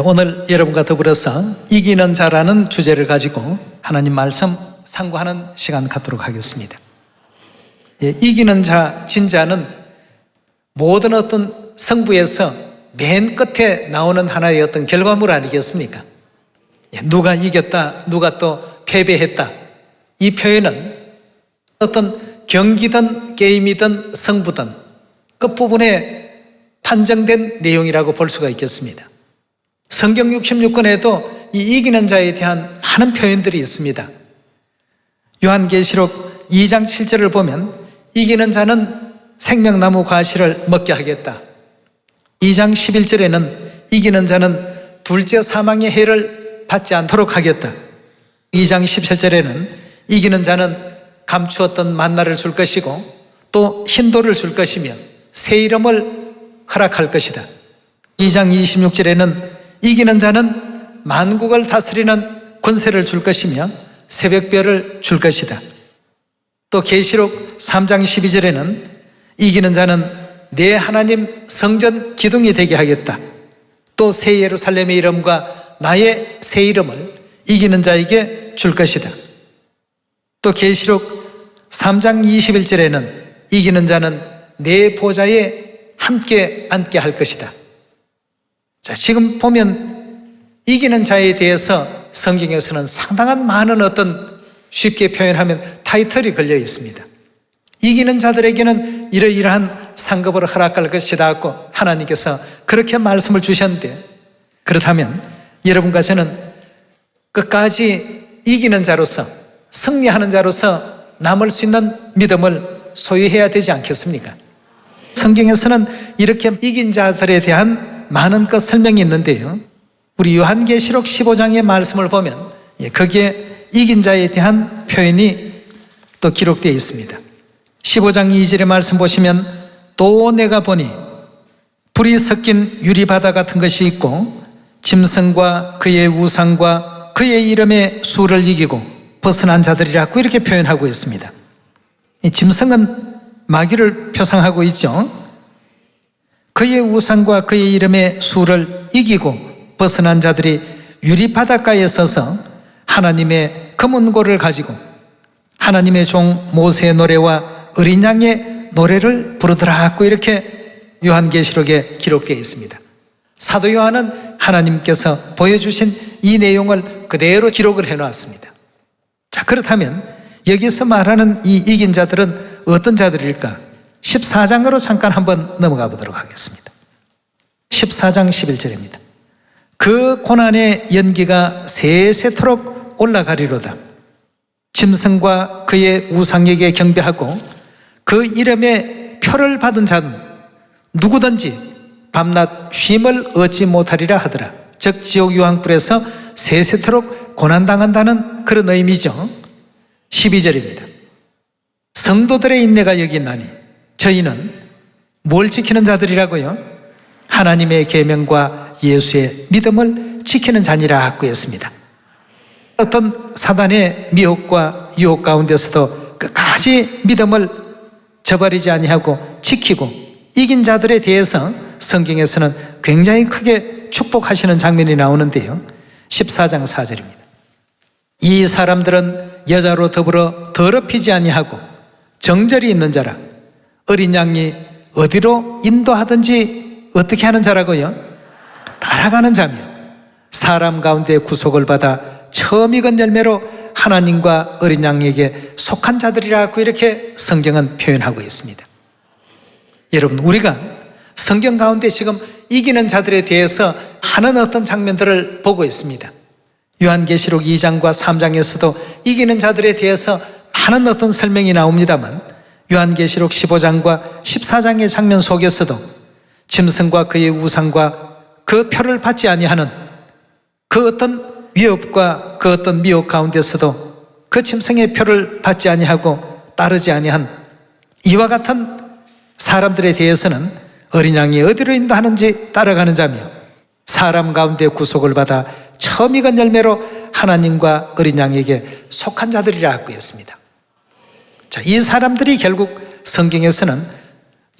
오늘 여러분과 더불어서 이기는 자라는 주제를 가지고 하나님 말씀 상고하는 시간 갖도록 하겠습니다. 이기는 자, 진자는 모든 어떤 성부에서 맨 끝에 나오는 하나의 어떤 결과물 아니겠습니까? 누가 이겼다, 누가 또 패배했다. 이 표현은 어떤 경기든 게임이든 성부든 끝부분에 판정된 내용이라고 볼 수가 있겠습니다. 성경 66권에도 이 이기는 자에 대한 많은 표현들이 있습니다. 요한계시록 2장 7절을 보면 이기는 자는 생명나무 과실을 먹게 하겠다. 2장 11절에는 이기는 자는 둘째 사망의 해를 받지 않도록 하겠다. 2장 17절에는 이기는 자는 감추었던 만나를 줄 것이고 또 흰돌을 줄 것이며 새 이름을 허락할 것이다. 2장 26절에는 이기는 자는 만국을 다스리는 권세를 줄 것이며 새벽별을 줄 것이다. 또 계시록 3장 12절에는 이기는 자는 내 하나님 성전 기둥이 되게 하겠다. 또 새 예루살렘의 이름과 나의 새 이름을 이기는 자에게 줄 것이다. 또 계시록 3장 21절에는 이기는 자는 내 보좌에 함께 앉게 할 것이다. 자, 지금 보면 이기는 자에 대해서 성경에서는 상당한 많은 어떤 쉽게 표현하면 타이틀이 걸려 있습니다. 이기는 자들에게는 이러이러한 상급을 허락할 것이다 하고 하나님께서 그렇게 말씀을 주셨는데, 그렇다면 여러분과 저는 끝까지 이기는 자로서, 승리하는 자로서 남을 수 있는 믿음을 소유해야 되지 않겠습니까? 성경에서는 이렇게 이긴 자들에 대한 많은 것 설명이 있는데요, 우리 요한계시록 15장의 말씀을 보면 거기에 이긴 자에 대한 표현이 또 기록되어 있습니다. 15장 2절의 말씀 보시면 또 내가 보니 불이 섞인 유리바다 같은 것이 있고 짐승과 그의 우상과 그의 이름의 수를 이기고 벗어난 자들이라고 이렇게 표현하고 있습니다. 이 짐승은 마귀를 표상하고 있죠. 그의 우상과 그의 이름의 수를 이기고 벗어난 자들이 유리바닷가에 서서 하나님의 검은고를 가지고 하나님의 종 모세의 노래와 어린 양의 노래를 부르더라고 이렇게 요한계시록에 기록되어 있습니다. 사도 요한은 하나님께서 보여주신 이 내용을 그대로 기록을 해놓았습니다. 자, 그렇다면 여기서 말하는 이 이긴 자들은 어떤 자들일까? 14장으로 잠깐 한번 넘어가 보도록 하겠습니다. 14장 11절입니다. 그 고난의 연기가 세세토록 올라가리로다. 짐승과 그의 우상에게 경배하고 그 이름의 표를 받은 자는 누구든지 밤낮 쉼을 얻지 못하리라 하더라. 즉 지옥 유황불에서 세세토록 고난당한다는 그런 의미죠. 12절입니다. 성도들의 인내가 여기 있나니 저희는 뭘 지키는 자들이라고요? 하나님의 계명과 예수의 믿음을 지키는 자니라 하고 했습니다. 어떤 사단의 미혹과 유혹 가운데서도 끝까지 믿음을 저버리지 아니하고 지키고 이긴 자들에 대해서 성경에서는 굉장히 크게 축복하시는 장면이 나오는데요, 14장 4절입니다. 이 사람들은 여자로 더불어 더럽히지 아니하고 정절이 있는 자라. 어린 양이 어디로 인도하든지 어떻게 하는 자라고요? 따라가는 자며 사람 가운데 구속을 받아 처음 익은 열매로 하나님과 어린 양에게 속한 자들이라고 이렇게 성경은 표현하고 있습니다. 여러분, 우리가 성경 가운데 지금 이기는 자들에 대해서 하는 어떤 장면들을 보고 있습니다. 요한계시록 2장과 3장에서도 이기는 자들에 대해서 많은 어떤 설명이 나옵니다만 요한계시록 15장과 14장의 장면 속에서도 짐승과 그의 우상과 그 표를 받지 아니하는 그 어떤 위협과 그 어떤 미혹 가운데서도 그 짐승의 표를 받지 아니하고 따르지 아니한 이와 같은 사람들에 대해서는 어린 양이 어디로 인도하는지 따라가는 자며 사람 가운데 구속을 받아 처음 익은 열매로 하나님과 어린 양에게 속한 자들이라 하고 했습니다. 자, 이 사람들이 결국 성경에서는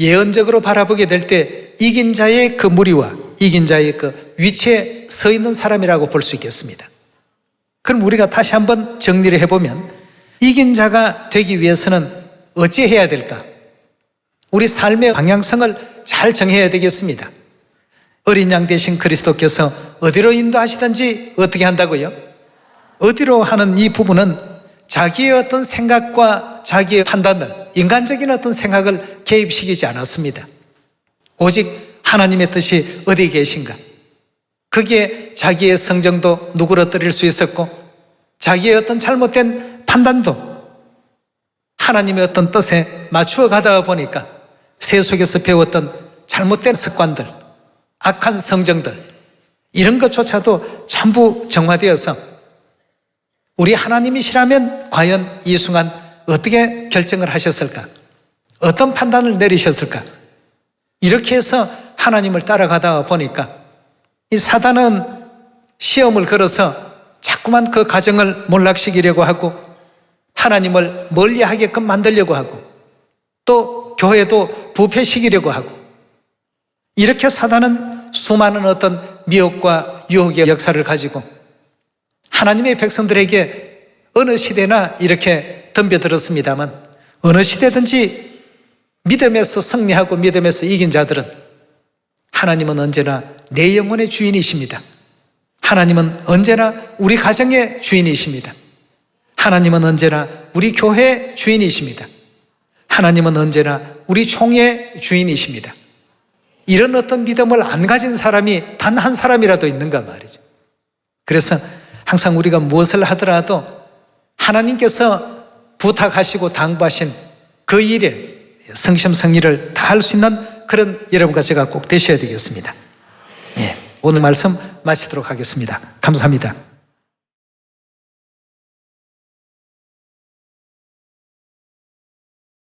예언적으로 바라보게 될 때 이긴 자의 그 무리와 이긴 자의 그 위치에 서 있는 사람이라고 볼 수 있겠습니다. 그럼 우리가 다시 한번 정리를 해보면 이긴 자가 되기 위해서는 어찌해야 될까? 우리 삶의 방향성을 잘 정해야 되겠습니다. 어린 양 되신 그리스도께서 어디로 인도하시든지 어떻게 한다고요? 어디로 하는 이 부분은 자기의 어떤 생각과 자기의 판단을, 인간적인 어떤 생각을 개입시키지 않았습니다. 오직 하나님의 뜻이 어디 계신가? 거기에 자기의 성정도 누그러뜨릴 수 있었고 자기의 어떤 잘못된 판단도 하나님의 어떤 뜻에 맞추어 가다 보니까 세속에서 배웠던 잘못된 습관들, 악한 성정들 이런 것조차도 전부 정화되어서 우리 하나님이시라면 과연 이 순간 어떻게 결정을 하셨을까? 어떤 판단을 내리셨을까? 이렇게 해서 하나님을 따라가다 보니까 이 사단은 시험을 걸어서 자꾸만 그 가정을 몰락시키려고 하고 하나님을 멀리하게끔 만들려고 하고 또 교회도 부패시키려고 하고 이렇게 사단은 수많은 어떤 미혹과 유혹의 역사를 가지고 하나님의 백성들에게 어느 시대나 이렇게 덤벼들었습니다만 어느 시대든지 믿음에서 승리하고 믿음에서 이긴 자들은 하나님은 언제나 내 영혼의 주인이십니다. 하나님은 언제나 우리 가정의 주인이십니다. 하나님은 언제나 우리 교회의 주인이십니다. 하나님은 언제나 우리 총회의 주인이십니다. 이런 어떤 믿음을 안 가진 사람이 단 한 사람이라도 있는가 말이죠. 그래서 항상 우리가 무엇을 하더라도 하나님께서 부탁하시고 당부하신 그 일에 성심성의를 다할 수 있는 그런 여러분과 제가 꼭 되셔야 되겠습니다. 예, 오늘 말씀 마치도록 하겠습니다. 감사합니다.